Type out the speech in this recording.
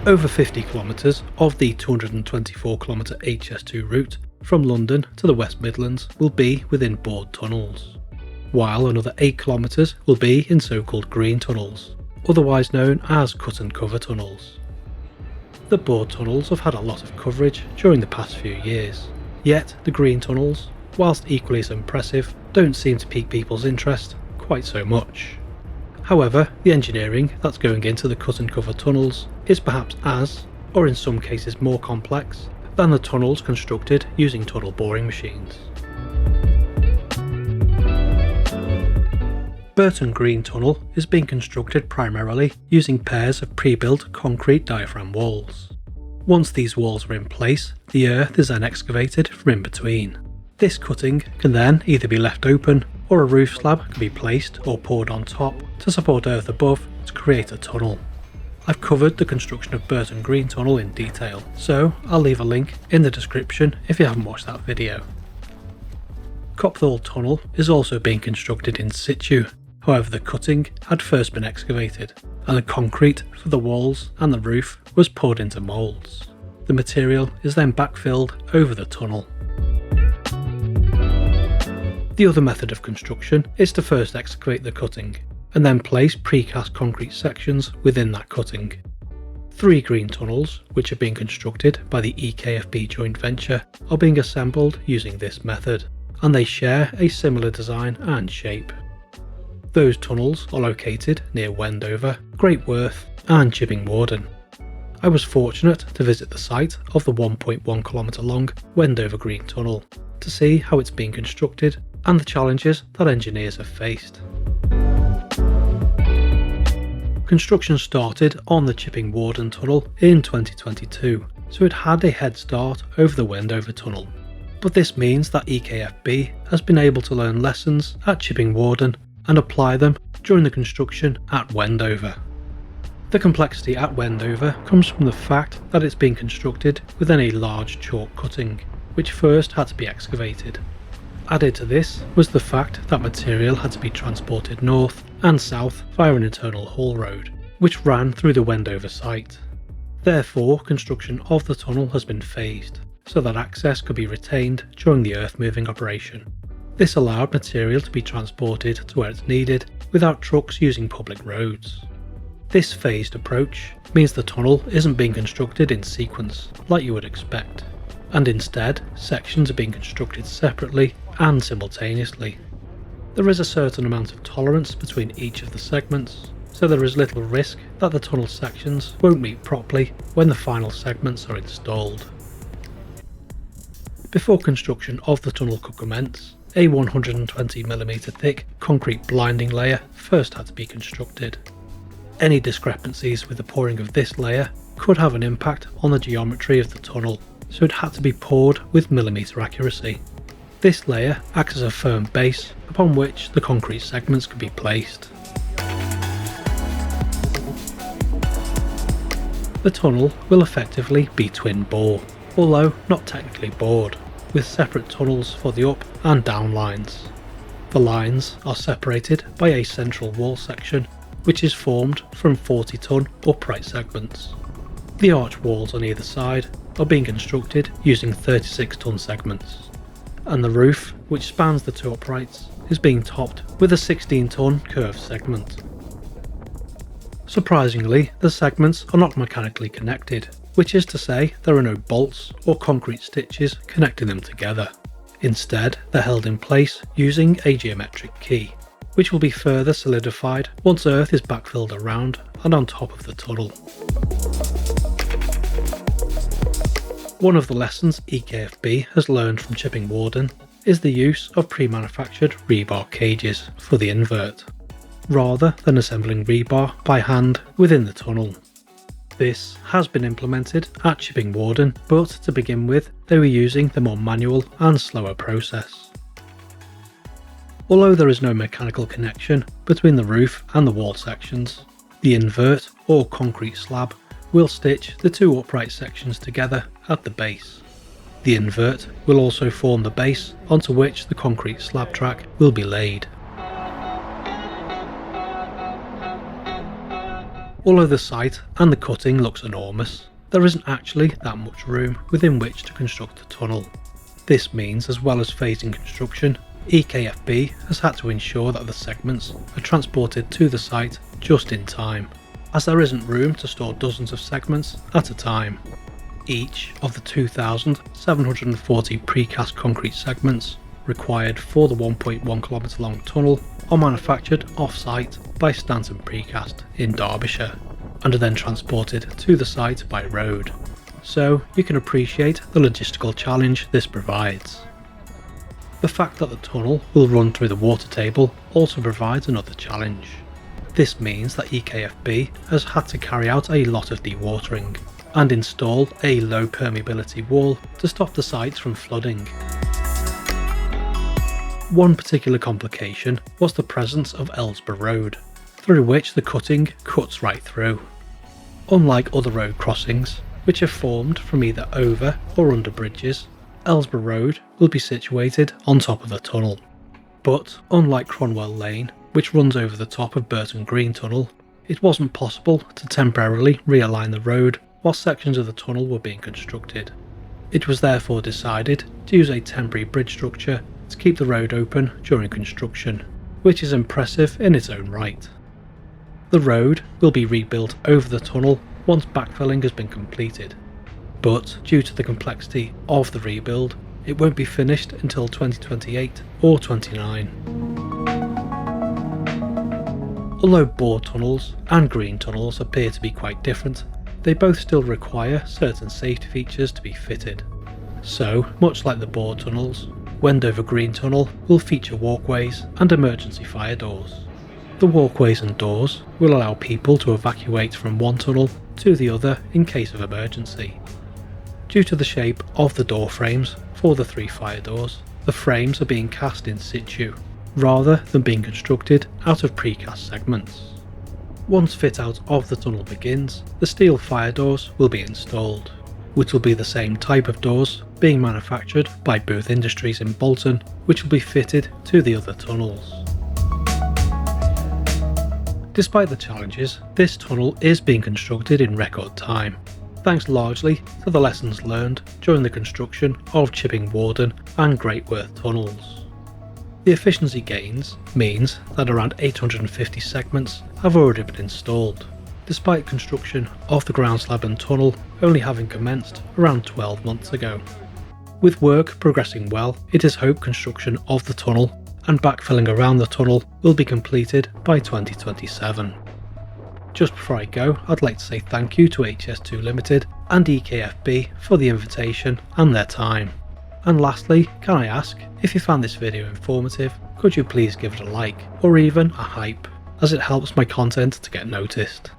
Over 50 kilometres of the 224km HS2 route from London to the West Midlands will be within bored tunnels, while another 8 kilometres will be in so-called green tunnels, otherwise known as cut and cover tunnels. The bored tunnels have had a lot of coverage during the past few years, yet the green tunnels, whilst equally as impressive, don't seem to pique people's interest quite so much. However, the engineering that's going into the cut and cover tunnels is perhaps as, or in some cases more complex, than the tunnels constructed using tunnel boring machines. Burton Green Tunnel is being constructed primarily using pairs of pre-built concrete diaphragm walls. Once these walls are in place, the earth is then excavated from in between. This cutting can then either be left open, or a roof slab can be placed or poured on top to support earth above to create a tunnel. I've covered the construction of Burton Green Tunnel in detail, so I'll leave a link in the description if you haven't watched that video. Copthall Tunnel is also being constructed in situ, however the cutting had first been excavated, and the concrete for the walls and the roof was poured into moulds. The material is then backfilled over the tunnel. The other method of construction is to first excavate the cutting, and then place precast concrete sections within that cutting. 3 green tunnels, which are being constructed by the EKFB joint venture, are being assembled using this method, and they share a similar design and shape. Those tunnels are located near Wendover, Great Worth and Chipping Warden. I was fortunate to visit the site of the 1.1 km long Wendover Green Tunnel to see how it's being constructed and the challenges that engineers have faced. Construction started on the Chipping Warden Tunnel in 2022, so it had a head start over the Wendover Tunnel. But this means that EKFB has been able to learn lessons at Chipping Warden and apply them during the construction at Wendover. The complexity at Wendover comes from the fact that it's being constructed within a large chalk cutting, which first had to be excavated. Added to this was the fact that material had to be transported north and south via an internal haul road, which ran through the Wendover site. Therefore, construction of the tunnel has been phased, so that access could be retained during the earth-moving operation. This allowed material to be transported to where it's needed without trucks using public roads. This phased approach means the tunnel isn't being constructed in sequence like you would expect, and instead sections are being constructed separately and simultaneously. There is a certain amount of tolerance between each of the segments, so there is little risk that the tunnel sections won't meet properly when the final segments are installed. Before construction of the tunnel could commence, a 120mm thick concrete blinding layer first had to be constructed. Any discrepancies with the pouring of this layer could have an impact on the geometry of the tunnel, so it had to be poured with millimetre accuracy. This layer acts as a firm base upon which the concrete segments could be placed. The tunnel will effectively be twin bore, although not technically bored, with separate tunnels for the up and down lines. The lines are separated by a central wall section which is formed from 40-ton upright segments. The arch walls on either side are being constructed using 36-ton segments, and the roof, which spans the 2 uprights, is being topped with a 16-ton curved segment. Surprisingly, the segments are not mechanically connected, which is to say there are no bolts or concrete stitches connecting them together. Instead, they're held in place using a geometric key, which will be further solidified once earth is backfilled around and on top of the tunnel. One of the lessons EKFB has learned from Chipping Warden is the use of pre-manufactured rebar cages for the invert, rather than assembling rebar by hand within the tunnel. This has been implemented at Chipping Warden, but to begin with they were using the more manual and slower process. Although there is no mechanical connection between the roof and the wall sections, the invert or concrete slab will stitch the 2 upright sections together at the base. The invert will also form the base onto which the concrete slab track will be laid. Although the site and the cutting looks enormous, there isn't actually that much room within which to construct a tunnel. This means, as well as phasing construction, EKFB has had to ensure that the segments are transported to the site just in time, as there isn't room to store dozens of segments at a time. Each of the 2,740 precast concrete segments required for the 1.1 km long tunnel are manufactured off-site by Stanton Precast in Derbyshire and are then transported to the site by road. So you can appreciate the logistical challenge this provides. The fact that the tunnel will run through the water table also provides another challenge. This means that EKFB has had to carry out a lot of dewatering and install a low permeability wall to stop the sites from flooding. One particular complication was the presence of Ellesborough Road, through which the cutting cuts right through. Unlike other road crossings, which are formed from either over or under bridges, Ellesborough Road will be situated on top of the tunnel. But unlike Cronwell Lane, which runs over the top of Burton Green Tunnel, it wasn't possible to temporarily realign the road while sections of the tunnel were being constructed. It was therefore decided to use a temporary bridge structure to keep the road open during construction, which is impressive in its own right. The road will be rebuilt over the tunnel once backfilling has been completed, but due to the complexity of the rebuild, it won't be finished until 2028 or 29. Although bored tunnels and green tunnels appear to be quite different, they both still require certain safety features to be fitted. So, much like the bored tunnels, Wendover Green Tunnel will feature walkways and emergency fire doors. The walkways and doors will allow people to evacuate from one tunnel to the other in case of emergency. Due to the shape of the door frames for the 3 fire doors, the frames are being cast in situ, rather than being constructed out of precast segments. Once fit out of the tunnel begins, the steel fire doors will be installed, which will be the same type of doors being manufactured by Booth Industries in Bolton, which will be fitted to the other tunnels. Despite the challenges, this tunnel is being constructed in record time, thanks largely to the lessons learned during the construction of Chipping Warden and Great Worth tunnels. The efficiency gains means that around 850 segments have already been installed, despite construction of the ground slab and tunnel only having commenced around 12 months ago. With work progressing well, it is hoped construction of the tunnel and backfilling around the tunnel will be completed by 2027. Just before I go, I'd like to say thank you to HS2 Limited and EKFB for the invitation and their time. And lastly, can I ask, if you found this video informative, could you please give it a like or even a hype, as it helps my content to get noticed.